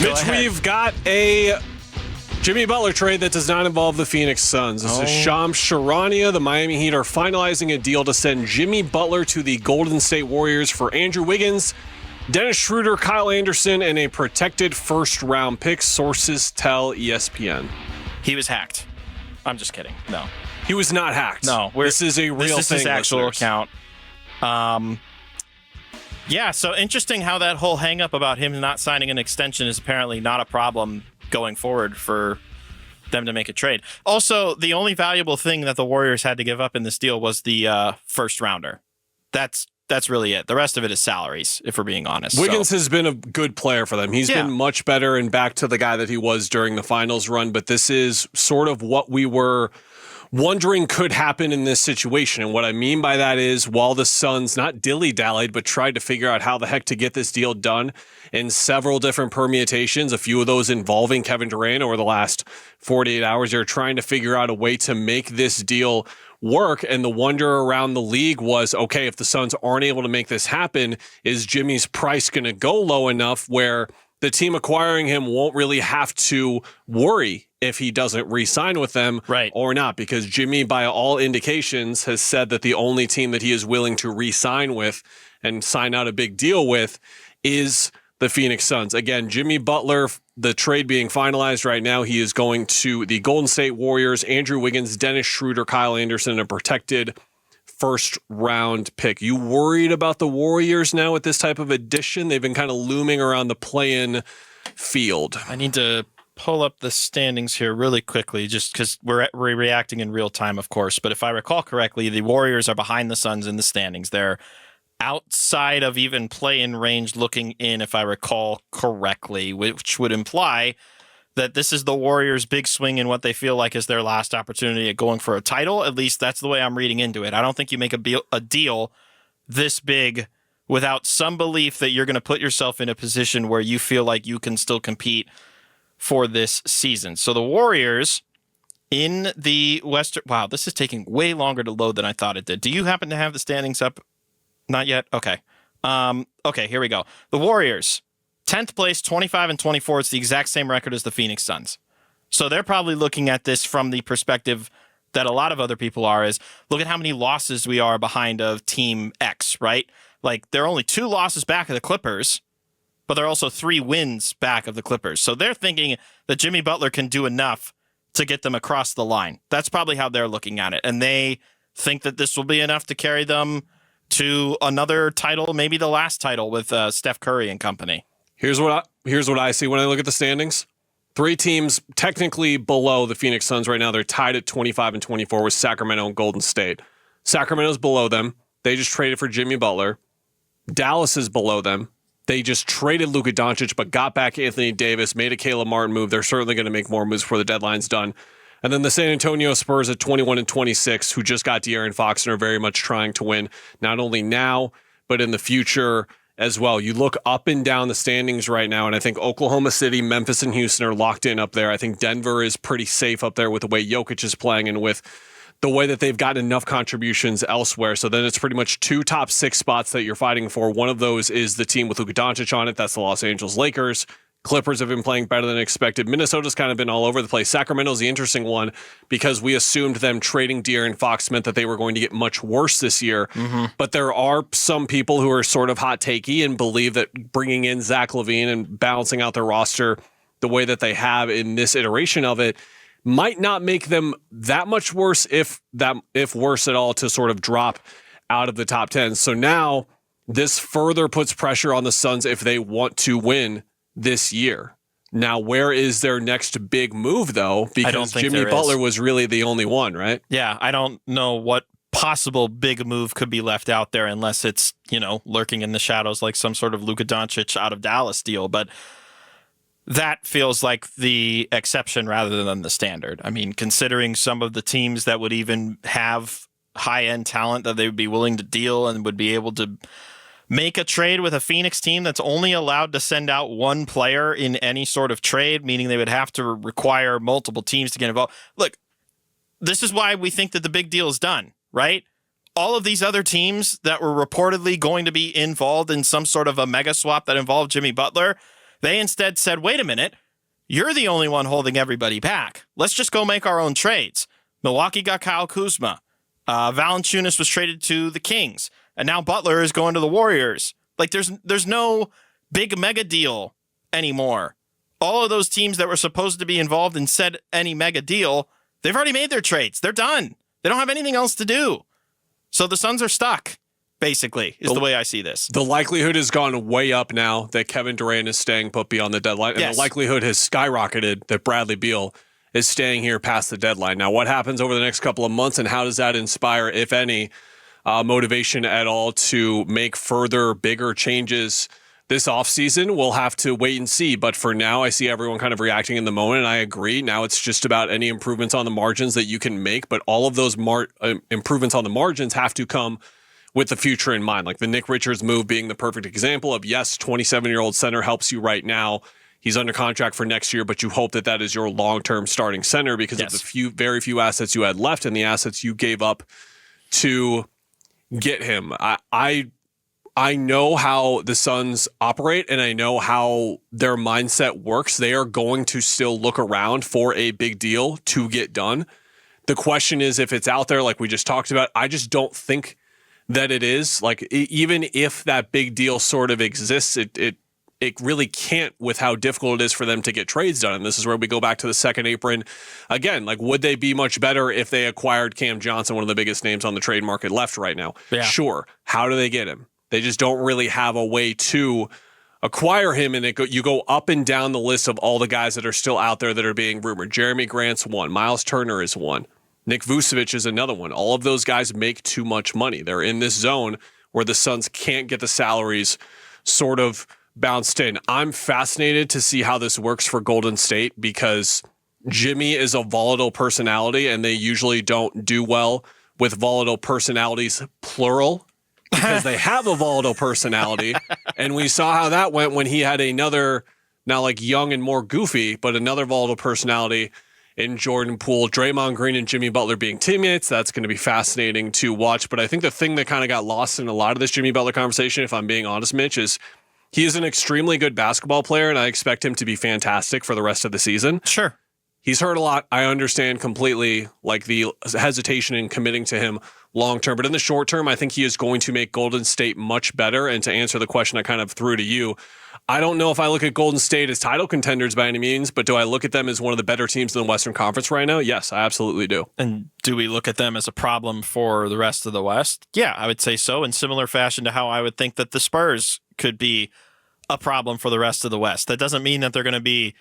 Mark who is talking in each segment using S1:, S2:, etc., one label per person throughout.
S1: Mitch, we've got a Jimmy Butler trade that does not involve the Phoenix Suns. This is Shams Charania. The Miami Heat are finalizing a deal to send Jimmy Butler to the Golden State Warriors for Andrew Wiggins, Dennis Schroeder, Kyle Anderson, and a protected first-round pick, sources tell ESPN.
S2: He was hacked. I'm just kidding. No.
S1: He was not hacked.
S2: No.
S1: This is a real thing.
S2: This is his actual account. Yeah, so interesting how that whole hang-up about him not signing an extension is apparently not a problem going forward for them to make a trade. Also, the only valuable thing that the Warriors had to give up in this deal was the first rounder. That's really it. The rest of it is salaries, if we're being honest.
S1: Wiggins has been a good player for them. He's been much better and back to the guy that he was during the finals run, but this is sort of what we were wondering could happen in this situation. And what I mean by that is, while the Suns not dilly-dallied, but tried to figure out how the heck to get this deal done in several different permutations, a few of those involving Kevin Durant over the last 48 hours, they're trying to figure out a way to make this deal work. And the wonder around the league was, okay, if the Suns aren't able to make this happen, is Jimmy's price going to go low enough where the team acquiring him won't really have to worry if he doesn't re-sign with them or not? Because Jimmy, by all indications, has said that the only team that he is willing to re-sign with and sign out a big deal with is the Phoenix Suns. Again, Jimmy Butler, the trade being finalized right now, he is going to the Golden State Warriors, Andrew Wiggins, Dennis Schroeder, Kyle Anderson, a protected first-round pick. You worried about the Warriors now with this type of addition? They've been kind of looming around the play-in field.
S2: I need to pull up the standings here really quickly, just because we're reacting in real time, of course. But if I recall correctly, the Warriors are behind the Suns in the standings. They're outside of even play-in range looking in, if I recall correctly, which would imply that this is the Warriors' big swing in what they feel like is their last opportunity at going for a title. At least that's the way I'm reading into it. I don't think you make a deal this big without some belief that you're going to put yourself in a position where you feel like you can still compete for this season. So the Warriors in the Western... Wow, this is taking way longer to load than I thought it did. Do you happen to have the standings up? Not yet? Okay. Okay, here we go. The Warriors, 10th place, 25-24. It's the exact same record as the Phoenix Suns. So they're probably looking at this from the perspective that a lot of other people are, is look at how many losses we are behind of Team X, right? Like, they're only 2 losses back of the Clippers, but they're also 3 wins back of the Clippers. So they're thinking that Jimmy Butler can do enough to get them across the line. That's probably how they're looking at it. And they think that this will be enough to carry them to another title, maybe the last title with Steph Curry and company.
S1: Here's what I see when I look at the standings. 3 teams technically below the Phoenix Suns right now. They're tied at 25-24 with Sacramento and Golden State. Sacramento's below them. They just traded for Jimmy Butler. Dallas is below them. They just traded Luka Doncic, but got back Anthony Davis, made a Caleb Martin move. They're certainly going to make more moves before the deadline's done. And then the San Antonio Spurs at 21-26, who just got De'Aaron Fox and are very much trying to win, not only now, but in the future as well. You look up and down the standings right now, and I think Oklahoma City, Memphis, and Houston are locked in up there. I think Denver is pretty safe up there with the way Jokic is playing and with the way that they've gotten enough contributions elsewhere. So then it's pretty much 2 top 6 spots that you're fighting for. One of those is the team with Luka Doncic on it. That's the Los Angeles Lakers. Clippers have been playing better than expected. Minnesota's kind of been all over the place. Sacramento's the interesting one because we assumed them trading De'Aaron Fox meant that they were going to get much worse this year. Mm-hmm. But there are some people who are sort of hot takey and believe that bringing in Zach LaVine and balancing out their roster the way that they have in this iteration of it might not make them that much worse, if worse at all, to sort of drop out of the top 10. So now this further puts pressure on the Suns if they want to win this year. Now, where is their next big move, though? Because Jimmy Butler was really the only one, right?
S2: Yeah, I don't know what possible big move could be left out there unless it's, lurking in the shadows like some sort of Luka Doncic out of Dallas deal. But that feels like the exception rather than the standard. I mean, considering some of the teams that would even have high-end talent that they would be willing to deal and would be able to make a trade with a Phoenix team that's only allowed to send out one player in any sort of trade, meaning they would have to require multiple teams to get involved. Look, this is why we think that the big deal is done, right? All of these other teams that were reportedly going to be involved in some sort of a mega swap that involved Jimmy Butler, They instead said, wait a minute, you're the only one holding everybody back. Let's just go make our own trades. Milwaukee got Kyle Kuzma. Valanciunas was traded to the Kings. And now Butler is going to the Warriors. Like, there's no big mega deal anymore. All of those teams that were supposed to be involved in said any mega deal, they've already made their trades. They're done. They don't have anything else to do. So the Suns are stuck, basically, is the way I see this.
S1: The likelihood has gone way up now that Kevin Durant is staying put beyond the deadline. And the likelihood has skyrocketed that Bradley Beal is staying here past the deadline. Now, what happens over the next couple of months, and how does that inspire, if any, motivation at all to make further, bigger changes this offseason? We'll have to wait and see. But for now, I see everyone kind of reacting in the moment, and I agree. Now it's just about any improvements on the margins that you can make, but all of those improvements on the margins have to come with the future in mind. Like the Nick Richards move being the perfect example of, yes, 27-year-old center helps you right now. He's under contract for next year, but you hope that that is your long-term starting center because of the very few assets you had left and the assets you gave up to get him. I know how the Suns operate, and I know how their mindset works. They are going to still look around for a big deal to get done. The question is if it's out there, like we just talked about. I just don't think that it is. Like, even if that big deal sort of exists, it really can't with how difficult it is for them to get trades done. And this is where we go back to the second apron. Again, like, would they be much better if they acquired Cam Johnson, one of the biggest names on the trade market left right now? Yeah. Sure. How do they get him? They just don't really have a way to acquire him. And you go up and down the list of all the guys that are still out there that are being rumored. Jeremy Grant's one. Miles Turner is one. Nick Vucevic is another one. All of those guys make too much money. They're in this zone where the Suns can't get the salaries sort of bounced in. I'm fascinated to see how this works for Golden State because Jimmy is a volatile personality and they usually don't do well with volatile personalities, plural, because they have a volatile personality. And we saw how that went when he had another, now like young and more goofy, but another volatile personality in Jordan Poole. Draymond Green and Jimmy Butler being teammates, that's going to be fascinating to watch. But I think the thing that kind of got lost in a lot of this Jimmy Butler conversation, if I'm being honest, Mitch, is he is an extremely good basketball player, and I expect him to be fantastic for the rest of the season.
S2: Sure.
S1: He's hurt a lot. I understand completely like the hesitation in committing to him long term. But in the short term, I think he is going to make Golden State much better. And to answer the question I kind of threw to you, I don't know if I look at Golden State as title contenders by any means, but do I look at them as one of the better teams in the Western Conference right now? Yes, I absolutely do.
S2: And do we look at them as a problem for the rest of the West? Yeah, I would say so, in similar fashion to how I would think that the Spurs could be a problem for the rest of the West. That doesn't mean that they're going to be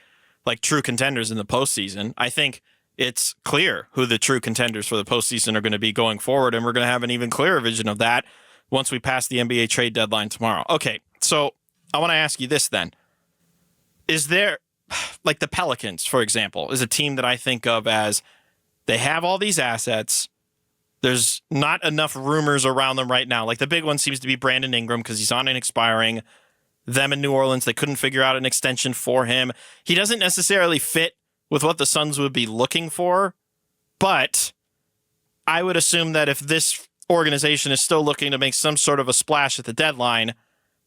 S2: like true contenders in the postseason. I think it's clear who the true contenders for the postseason are going to be going forward, and we're going to have an even clearer vision of that once we pass the NBA trade deadline tomorrow. Okay, so I want to ask you this then. Is there, like the Pelicans, for example, is a team that I think of as they have all these assets. There's not enough rumors around them right now. Like the big one seems to be Brandon Ingram because he's on an expiring. Them in New Orleans, they couldn't figure out an extension for him. He doesn't necessarily fit with what the Suns would be looking for, but I would assume that if this organization is still looking to make some sort of a splash at the deadline,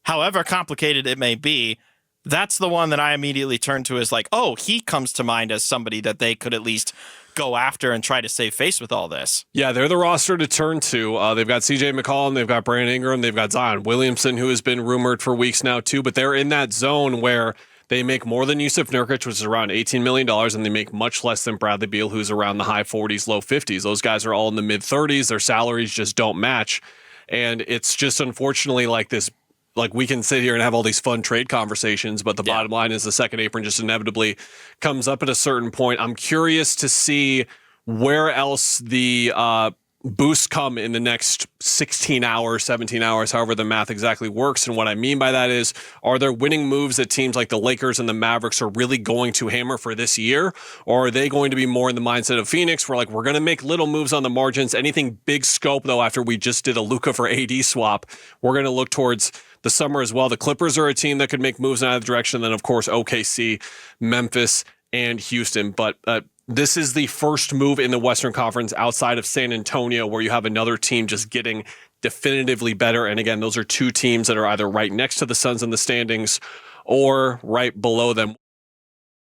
S2: however complicated it may be, that's the one that I immediately turn to as like, oh, he comes to mind as somebody that they could at least go after and try to save face with all this.
S1: Yeah, they're the roster to turn to. They've got CJ McCollum, they've got Brandon Ingram, they've got Zion Williamson, who has been rumored for weeks now too, but they're in that zone where they make more than Yusuf Nurkic, which is around $18 million, and they make much less than Bradley Beal, who's around the high 40s, low 50s. Those guys are all in the mid 30s. Their salaries just don't match. And it's just unfortunately like this. Like, we can sit here and have all these fun trade conversations, but the bottom line is the second apron just inevitably comes up at a certain point. I'm curious to see where else the boosts come in the next 16 hours, 17 hours, however the math exactly works. And what I mean by that is, are there winning moves that teams like the Lakers and the Mavericks are really going to hammer for this year? Or are they going to be more in the mindset of Phoenix where, like, we're going to make little moves on the margins? Anything big scope, though, after we just did a Luka for AD swap, we're going to look towards the summer as well. The Clippers are a team that could make moves in either direction. Then, of course, OKC, Memphis, and Houston. But this is the first move in the Western Conference outside of San Antonio where you have another team just getting definitively better. And again, those are two teams that are either right next to the Suns in the standings or right below them.